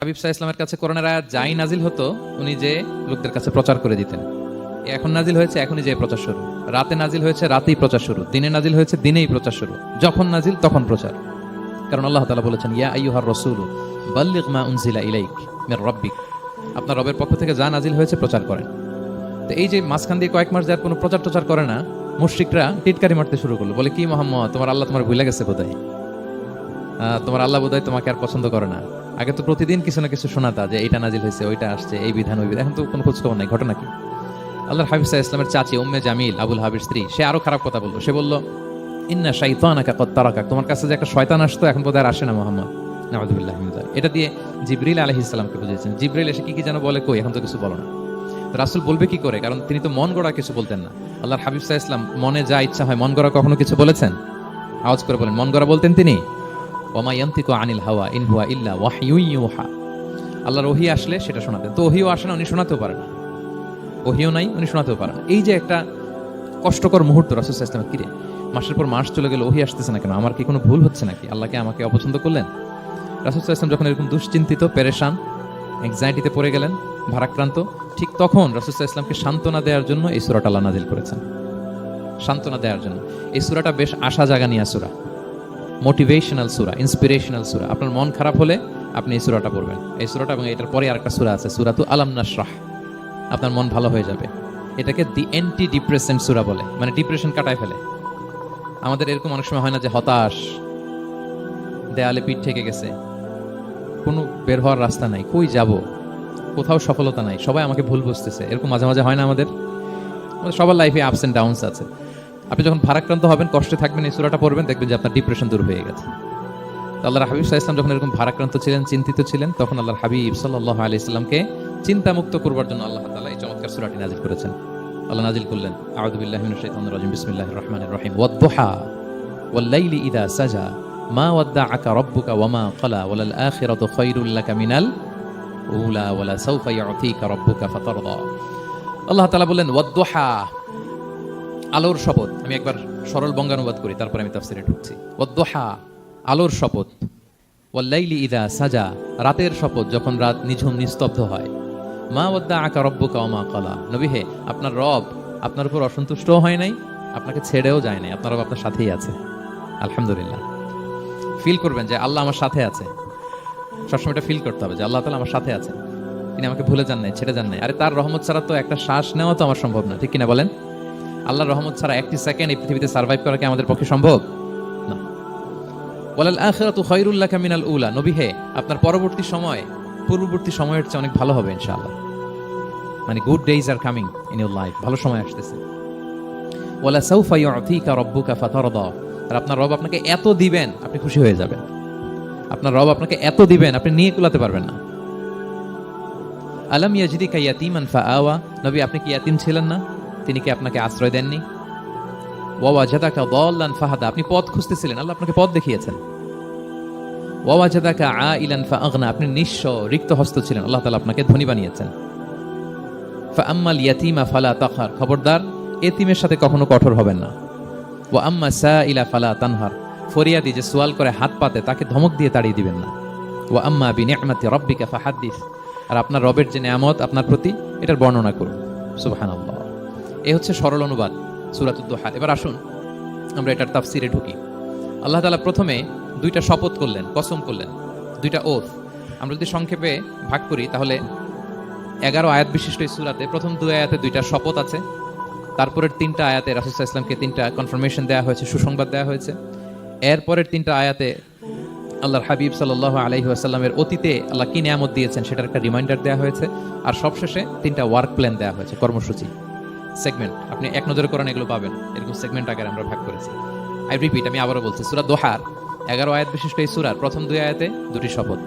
হাবিব সাল্লাল্লাহু আলাইহি ওয়াসাল্লামের কাছে কোরআনের আয়াত যাই নাজিল হতো উনি যে লোকদের কাছে প্রচার করে দিতেন। এখন নাজিল হয়েছে এখনই যে প্রচার শুরু, রাতে নাজিল হয়েছে রাতেই প্রচার শুরু, দিনে নাজিল হয়েছে দিনেই প্রচার শুরু, যখন নাজিল তখন প্রচার। কারণ আল্লাহ তাআলা বলেছেন, ইয়া আইয়ুহার রাসূলু বাল্লিগ মা উনজিলা ইলাইক মির রাব্বিক, আপনার রবের পক্ষ থেকে যা নাজিল হয়েছে প্রচার করেন। তো এই যে মাঝখান দিয়ে কয়েক মাস যার কোনো প্রচার টচার করে না, মুশরিকরা টিটকারি মারতে শুরু করলো, বলে কি মুহাম্মদ, তোমার আল্লাহ তোমার ভুলে গেছে বোধহয়, তোমার আল্লাহ বোধহয় তোমাকে আর পছন্দ করে না। আগে তো প্রতিদিন কিছু না কিছু শোনাতা যে এইটা নাজিল হয়েছে, ওইটা আসছে, এই বিধান ওই বিধান, এখন তো কোনো খোঁজ খবর নাই, ঘটনা কি? আল্লাহর হাবিব সাল্লাল্লাহু আলাইহি ওয়াসাল্লামের চাচি উম্মে জামিল, আবুল হাবির স্ত্রী, সে আরো খারাপ কথা বললো। সে বলল, ইন্না শাইতানাকা কদ তারাকাক, তোমার কাছে যে একটা শয়তান আসতো এখন বোধহয় আর আসে না মুহাম্মদ। নাউযুবিল্লাহি মিন যালিক। এটা দিয়ে জিবরিল আলাইহিস সালামকে বুঝিয়েছেন। জিবরিল এসে কি যেন বলে, কই এখন তো কিছু বলো না। রাসূল বলবে কি করে, কারণ তিনি তো মন গড়া কিছু বলতেন না। আল্লাহর হাবিব সাল্লাল্লাহু আলাইহি ওয়াসাল্লাম মনে যা ইচ্ছা হয় মন গড়া কখনো কিছু বলেছেন? আওয়াজ করে বলেন, মন গড়া বলতেন তিনি? ওমা ইয়ানতিকু আনিল হাওয়া ইন হুয়া ইল্লা ওয়াহয়ুন ইউহা। আল্লাহর ওহী আসলে সেটা শোনাতেন। তো ওহীও আসে না, উনি শোনাতেও পারেন না। ওহীও নাই, উনি শোনাতেও পারেন না। এই যে একটা কষ্টকর মুহূর্ত রাসূল সাল্লাল্লাহু আলাইহি ওয়াসাল্লাম, কিরে মাসের পর মাস চলে গেল, ওহী আসতেছে না কেন? আমার কি কোনো ভুল হচ্ছে নাকি? আল্লাহকে আমাকে অপছন্দ করলেন? রাসূল সাল্লাল্লাহু আলাইহি ওয়াসাল্লাম যখন এরকম দুশ্চিন্তিত, পেরেশান, এনজাইটিতে পড়ে গেলেন, ভারাক্রান্ত, ঠিক তখন রাসূল সাল্লাল্লাহু আলাইহি ওয়াসাল্লামকে সান্ত্বনা দেওয়ার জন্য এই সূরাটা আল্লাহ নাজিল করেছেন। সান্ত্বনা দেওয়ার জন্য এই সূরাটা বেশ আশা জাগানিয়া সূরা, মোটিভেশনাল সূরা, ইন্সপিরেশনাল সূরা। আপনার মন খারাপ হলে আপনি এই সূরাটা পড়বেন। এই সূরাটা এবং এটার পরে আরেকটা সূরা আছে, সূরাতু আলাম নাশরাহ, আপনার মন ভালো হয়ে যাবে। এটাকে দি অ্যান্টি ডিপ্রেসেন্ট সূরা বলে, মানে ডিপ্রেশন কাটায় ফেলে। আমাদের এরকম অনেক সময় হয় না যে হতাশ, দেয়ালে পিঠ ঠেকে গেছে, কোনো বের হওয়ার রাস্তা নাই, কই যাব, কোথাও সফলতা নাই, সবাই আমাকে ভুল বুঝতেছে, এরকম মাঝে মাঝে হয় না? আমাদের সবার লাইফে আপস এন্ড ডাউনস আছে। আপনি যখন ভারাক্রান্ত হবেন, কষ্টে থাকবেন, এই সূরাটা পড়বেন, দেখবেন যে আপনার ডিপ্রেশন দূর হয়ে গেছে। আল্লাহর হাবিব সাল্লাল্লাহু আলাইহি ওয়াসাল্লাম যখন এরকম ভারাক্রান্ত ছিলেন, চিন্তিত ছিলেন, তখন আল্লাহর হাবিব সাল্লাল্লাহু আলাইহি ওয়াসাল্লামকে চিন্তামুক্ত করবার জন্য আল্লাহ তাআলা এই চমৎকার সূরাটি নাজিল করেছেন। আল্লাহ নাজিল করলেন, আউযু বিল্লাহি মিনাশ শাইতানির রাজিম, বিসমিল্লাহির রাহমানির রাহিম, ওয়াদ-দুহা ওয়াল-লাইলি ইযা সাজা মা ওয়াদ্দাআকা রাব্বুকা ওয়া মা ক্বালা ওয়ালাল আখিরাতু খায়রুল লাকা মিনাল উলা ওয়ালা সাওফা ইউতিকা রাব্বুকা ফাতারদা। আল্লাহ তাআলা বলেন, ওয়াদ-দুহা, আলোর শপথ। আমি একবার সরল বঙ্গানুবাদ করি, তারপরে আমি তাফসীরে ঢুকছি। ওয়াদ-দুহা, আলোর শপথ, ওয়াল-লাইলি ইযা সাজা, রাতের শপথ, যখন রাত নিঝুম নিস্তব্ধ হয়। মা ওয়াদ্দাআকা রাব্বুকা ওয়া মা ক্বালা, নবী হে, আপনার রব আপনার উপর অসন্তুষ্টও হয় নাই, আপনাকে ছেড়েও যায় নাই, আপনার রব আপনার সাথেই আছে। আলহামদুলিল্লাহ। ফিল করবেন যে আল্লাহ আমার সাথে আছে। সবসময় এটা ফিল করতে হবে যে আল্লাহ তাআলা আমার সাথে আছেন, তিনি আমাকে ভুলে যান নাই, ছেড়ে যান নাই। আরে তার রহমত ছাড়া তো একটা শ্বাস নেওয়া তো আমার সম্ভব না, ঠিক কিনা বলেন? আল্লাহর রহমত ছাড়া একটি সেকেন্ড এই পৃথিবীতে সার্ভাইভ করা কি আমাদের পক্ষে সম্ভব না? ওয়ালাল আখিরাতু খায়রুল লাকা মিনাল উলা, নবী হে, আপনার পরবর্তী সময় পূর্ববর্তী সময়ের চেয়ে অনেক ভালো হবে ইনশাআল্লাহ। মানে good days are coming in your life, ভালো সময় আসতেছে। ওয়ালা সাওফা ইউতিকা রাব্বুকা ফাতারদা, আর আপনার রব আপনাকে এত দিবেন আপনি খুশি হয়ে যাবেন। আপনার রব আপনাকে এত দিবেন আপনি নিয়ে কুলাতে পারবেন না। আলাম ইয়াজিদিকা ইয়াতীমান ফাআওয়া, নবী আপনি কি ইয়াতীম ছিলেন না? তিনি কি আপনাকে আশ্রয় দেননি? ওয়া ওয়াজাদাকা দাল্লান ফাহাদা, আপনি পথ খুঁজতেছিলেন, আল্লাহ আপনাকে পথ দেখিয়েছেন। ওয়া ওয়াজাদাকা আইলান ফাআগনা, আপনি নিঃস্ব রিক্ত হস্ত ছিলেন, আল্লাহ তাআলা আপনাকে ধনী বানিয়েছেন। ফাআম্মাল ইয়াতীমা ফালা তাকহার, খবরদার এতিমের সাথে কখনো কঠোর হবেন না। ওয়া আম্মা সাইলা ফালা তানহার, ফরিয়াদি যে সওয়াল করে হাত পাতে তাকে ধমক দিয়ে তাড়িয়ে দিবেন না। ওয়া আম্মা বিনিআমাতি রাব্বিকা ফাহাদ্দিস, আর আপনার রবের যে নেয়ামত আপনার প্রতি, এটার বর্ণনা করুন। সুবহানাল্লাহ। এই হচ্ছে সরল অনুবাদ সূরাতুদ দুহা। এবার আসুন আমরা এটার তাফসীরে ঢুকি। আল্লাহ তাআলা প্রথমে দুইটা শপথ করলেন, কসম করলেন, দুইটা ওথ। আমরা যদি সংক্ষেপে ভাগ করি তাহলে 11 আয়াত বিশিষ্ট এই সূরাতে প্রথম 2 আয়াতে দুইটা শপথ আছে, তারপরের 3টা আয়াতে রাসূল সাল্লাল্লাহু আলাইহি ওয়াসাল্লামকে 3টা কনফার্মেশন দেওয়া হয়েছে, সুসংবাদ দেওয়া হয়েছে। এরপরের 3টা আয়াতে আল্লাহর হাবিব সাল্লাল্লাহু আলাইহি ওয়াসাল্লামের অতীতে আল্লাহ কি নিয়ামত দিয়েছেন সেটার একটা রিমাইন্ডার দেওয়া হয়েছে। আর সবশেষে 3টা ওয়ার্ক প্ল্যান দেওয়া হয়েছে, কর্মসূচি, সেগমেন্ট। আপনি এক নজরে কোরআন এগুলো পাবেন, এরকম সেগমেন্ট আকারে আমরা ভাগ করেছি। আই রিপিট, আমি আবারও বলছি, সূরা দোহার 11 আয়াত বিশিষ্ট এই সূরার প্রথম 2 আয়াতে 2টি শপথ,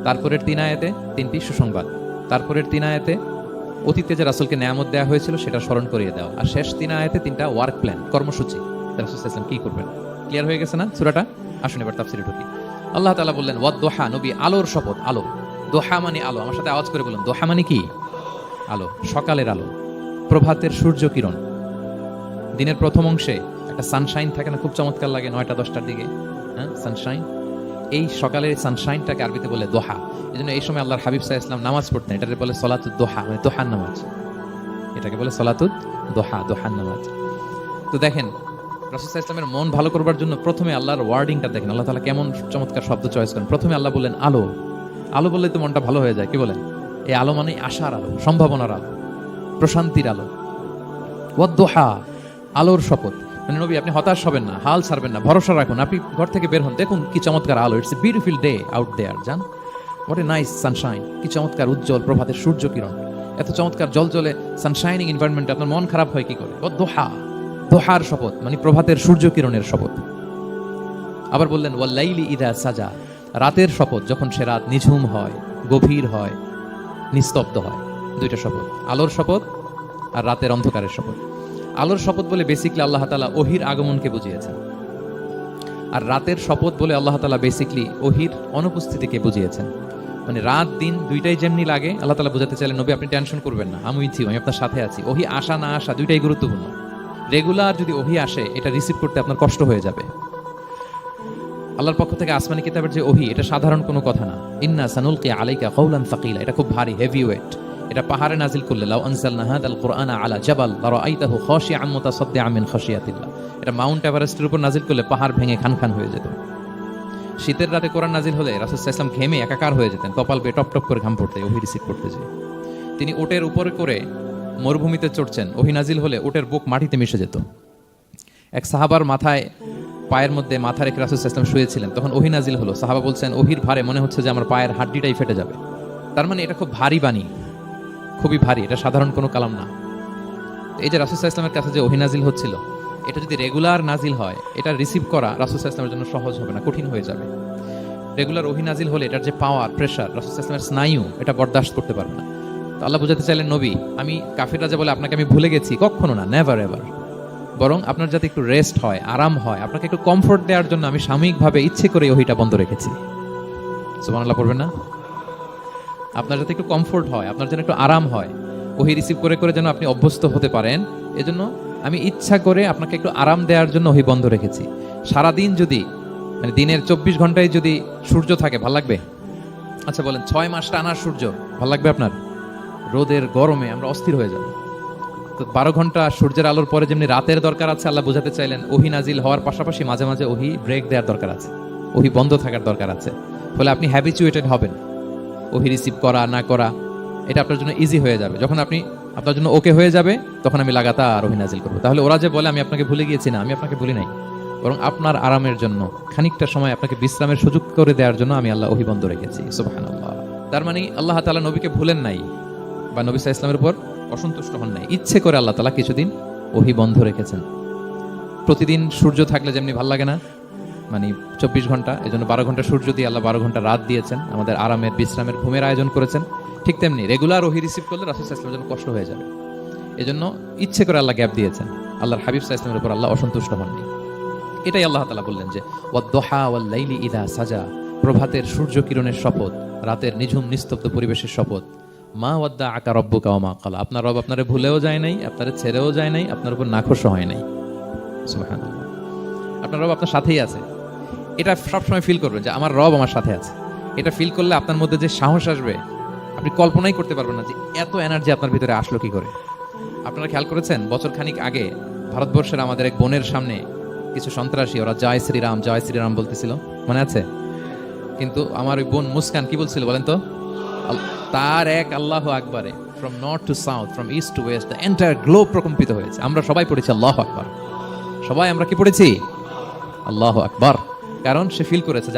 তারপরের 3 আয়াতে 3টি সুসংবাদ, তারপরের 3 আয়াতে অতীতে যে রাসূলকে নিয়ামত দেওয়া হয়েছিল সেটা স্মরণ করিয়ে দেওয়া, আর শেষ 3 আয়াতে 3টা ওয়ার্ক প্ল্যান, কর্মসূচি, রাসূল সাল্লাল্লাহু আলাইহি ওয়াসাল্লাম কি করবেন। ক্লিয়ার হয়ে গেছে না সূরাটা? আসুন এবার তাফসীরে ঢুকি। আল্লাহ তাআলা বললেন, ওয়াদ-দুহা, নবী আলোর শপথ। আলো, দোহা মানে আলো। আমার সাথে আওয়াজ করে বলুন, দোহা মানে কি? আলো, সকালের আলো, প্রভাতের সূর্য কিরণ। দিনের প্রথম অংশে একটা সানশাইন থাকে না, খুব চমৎকার লাগে 9টা 10টার দিকে, হ্যাঁ সানশাইন। এই সকালের সানশাইনটাকে আরবিতে বলে দোহা। এই জন্য এই সময় আল্লাহর হাবিব সাল্লাল্লাহু আলাইহি ওয়াসাল্লাম নামাজ পড়তেন, এটাকে বলে সলাতুদ দোহা, মানে দোহার নামাজ। এটাকে বলে সলাতুদ দোহা, দোহার নামাজ। তো দেখেন রাসূল সাল্লাল্লাহু আলাইহি ওয়াসাল্লামের মন ভালো করবার জন্য প্রথমে আল্লাহর ওয়ার্ডিংটা দেখেন, আল্লাহ তাআলা কেমন চমৎকার শব্দ চয়েস করেন। প্রথমে আল্লাহ বললেন আলো। আলো বললে তো মনটা ভালো হয়ে যায়, কি বলেন? এই আলো মানে আশার আলো, সম্ভাবনার আলো, প্রশান্তির আলো। ওয়াদ-দোহা, আলোর শপথ। মানে নবী আপনি হতাশ হবেন না, হাল ছাড়বেন না, ভরসা রাখুন। আপনি ঘর থেকে বের হন, দেখুন কি চমৎকার আলো। It's a beautiful day out there. জান, হোয়াট এ নাইস সানশাইন। কি চমৎকার উজ্জ্বল প্রভাতের সূর্য কিরণ। এত চমৎকার জলজলে সানশাইনিং এনভায়রনমেন্ট, আপনার মন খারাপ হয় কি করে? ওয়াদ-দোহা, দোহার শপথ, মানে প্রভাতের সূর্য কিরণের শপথ। আবার বললেন ওয়াল-লাইলি ইযা সাজা, রাতের শপথ, যখন সে রাত নিঝুম হয়, গভীর হয়, নিস্তব্ধ হয়। দুইটা শপথ, আলোর শপথ আর রাতের অন্ধকারের শপথ। আলোর শপথ বলে বেসিকলি আল্লাহ তাআলা ওহির আগমনকে বুঝিয়েছেন, আর রাতের শপথ বলে আল্লাহ তাআলা বেসিকলি ওহির অনুপস্থিতিকে বুঝিয়েছেন। মানে রাত দিন দুইটাই যেমনি লাগে, আল্লাহ তাআলা বোঝাতে চাইলেন নবী আপনি টেনশন করবেন না, আমি উইথ ইউ, আমি আপনার সাথে আছি। ওহি আসা না আসা দুইটাই গুরুত্বপূর্ণ। রেগুলার যদি ওহি আসে, এটা রিসিভ করতে আপনার কষ্ট হয়ে যাবে। আল্লাহর পক্ষ থেকে আসমানি কিতাবের যে ওহি, এটা সাধারণ কোনো কথা না। ইন্না সানুলকি আলাইকা কওলান সাকিলা, এটা খুব ভারী, হেভি ওয়েট। এটা পাহাড়ে নাজিল করলে, লাউ আনজালনা হাদাল কুরআনা আলা জাবাল লারাআইতাহু খাশিআন মুতাসাদ্দিআন মিন খাশিয়াতিল্লাহ, এটা মাউন্ট এভারেস্টের উপর নাজিল করলে পাহাড় ভেঙে খান হয়ে যেত। শীতের রাতে কোরআন নাজিল হলে রাসূল সাল্লাল্লাহু আলাইহি ওয়াসাল্লাম ঘেমে একাকার হয়ে যেতেন, কপাল বেয়ে টপ টপ করে ঘাম পড়তে, ওহি রিসিভ করতে যেয়ে। তিনি উটের উপরে করে মরুভূমিতে চড়ছেন, ওহি নাজিল হলে উটের বুক মাটিতে মিশে যেত। এক সাহাবার মাথায় পায়ের মধ্যে মাথা রেখে রাসূল সাল্লাল্লাহু আলাইহি ওয়াসাল্লাম শুয়েছিলেন, তখন ওহি নাজিল হলো। সাহাবা বলছেন ওহির ভারে মনে হচ্ছে যে আমার পায়ের হাড্ডিটাই ফেটে যাবে। তার মানে এটা খুব ভারী বাণী, খুবই ভারী, এটা সাধারণ কোনো কালাম না। এই যে রাসূল সাল্লাল্লাহু আলাইহি ওয়াসাল্লামের কাছে যে ওহি নাজিল হচ্ছিল, এটা যদি রেগুলার নাজিল হয়, এটা রিসিভ করা রাসূল সাল্লাল্লাহু আলাইহি ওয়াসাল্লামের জন্য সহজ হবে না, কঠিন হয়ে যাবে। রেগুলার ওহি নাজিল হলে এটার যে পাওয়ার, প্রেশার, রাসূল সাল্লাল্লাহু আলাইহি ওয়াসাল্লামের স্নায়ু এটা বরদাস্ত করতে পারবে না। তো আল্লাহ বোঝাতে চাইলেন নবী, আমি কাফিররা যে বলে আপনাকে আমি ভুলে গেছি, কখনো না, নেভার এভার। বরং আপনার যাতে একটু রেস্ট হয়, আরাম হয়, আপনাকে একটু কমফোর্ট দেওয়ার জন্য আমি সাময়িকভাবে ইচ্ছে করে ওহিটা বন্ধ রেখেছি। সুবহানাল্লাহ পড়বেন না? আপনার যাতে একটু কমফোর্ট হয়, আপনার জন্য একটু আরাম হয়, ওহি রিসিভ করে করে যেন আপনি অভ্যস্ত হতে পারেন, এজন্য আমি ইচ্ছা করে আপনাকে একটু আরাম দেওয়ার জন্য ওহি বন্ধ রেখেছি। সারাদিন যদি, মানে দিনের 24 ঘন্টায় যদি সূর্য থাকে, ভাল লাগবে? আচ্ছা বলেন, 6 মাস টানা সূর্য ভাল লাগবে আপনার? রোদের গরমে আমরা অস্থির হয়ে যাব। তো 12 ঘন্টা সূর্যের আলোর পরে যেমনি রাতের দরকার আছে, আল্লাহ বোঝাতে চাইলেন ওহি নাজিল হওয়ার পাশাপাশি মাঝে মাঝে ওহি ব্রেক দেওয়ার দরকার আছে, ওহি বন্ধ থাকার দরকার আছে। ফলে আপনি হ্যাবিচুয়েটেড হবেন, ওহি রিসিভ করা না করা এটা আপনার জন্য ইজি হয়ে যাবে। যখন আপনি আপনার জন্য ওকে হয়ে যাবে, তখন আমি লাগাতার ওহি নাজিল করবো। তাহলে ওরা যে বলে আমি আপনাকে ভুলে গিয়েছি, না, আমি আপনাকে ভুলি নাই, বরং আপনার আরামের জন্য, খানিকটা সময় আপনাকে বিশ্রামের সুযোগ করে দেওয়ার জন্য আমি আল্লাহ ওহি বন্ধ রেখেছি। সুবহানাল্লাহ। তার মানে আল্লাহ তাআলা নবীকে ভুলেন নাই, বা নবী সাল্লাল্লাহু আলাইহি ওয়াসাল্লামের উপর অসন্তুষ্ট হন নাই। ইচ্ছে করে আল্লাহ তাআলা কিছুদিন ওহি বন্ধ রেখেছেন। প্রতিদিন সূর্য থাকলে যেমনি ভাল লাগে না, মানে 24 ঘন্টা, এজন্য 12 ঘন্টা সূর্য দিয়ে আল্লাহ 12 ঘন্টা রাত দিয়েছেন, আমাদের আরামের, বিশ্রামের, ঘুমের আয়োজন করেছেন। ঠিক তেমনি রেগুলার ওহি রিসিভ করলে রাসূল সাল্লাল্লাহু আলাইহি ওয়াসাল্লামের জন্য কষ্ট হয়ে যাবে। এজন্য ইচ্ছে করে আল্লাহ গ্যাপ দিয়েছেন। আল্লাহর হাবিব সাল্লাল্লাহু আলাইহি ওয়াসাল্লামের উপর আল্লাহ অসন্তুষ্ট হননি। এটাই আল্লাহ তাআলা বললেন যে ওয়াদ-দুহা ওয়াল-লাইলি ইযা সাজা, প্রভাতের সূর্য কিরণের শপথ, রাতের নিঝুম নিস্তব্ধ পরিবেশের শপথ। মা ওয়াদ্দাআকা রাব্বুকা ওয়া মা ক্বালা, আপনার রব আপনারে ভুলেও যায় নাই, আপনারে ছেড়েও যায় নাই, আপনার উপর নাখোশ হয় নাই। সুবহানাল্লাহ। আপনার রব আপনার সাথেই আছে, এটা সবসময় ফিল করবেন যে আমার রব আমার সাথে আছে। এটা ফিল করলে আপনার মধ্যে যে সাহস আসবে, আপনি কল্পনাই করতে পারবেন না যে এত এনার্জি আপনার ভিতরে আসলো কি করে। আপনারা খেয়াল করেছেন, বছর খানিক আগে ভারতবর্ষের আমাদের এক বোনের সামনে কিছু সন্ত্রাসী, ওরা জয় শ্রীরাম বলতেছিল, মনে আছে? কিন্তু আমার ওই বোন মুস্কান কি বলছিল বলেন তো? তার এক আল্লাহু আকবারে from north to south, from east to west, the entire globe প্রকম্পিত হয়েছে। আমরা সবাই পড়েছি আল্লাহু আকবার, সবাই আমরা কি পড়েছি? আল্লাহু আকবার। কারণ সে ফিল করেছে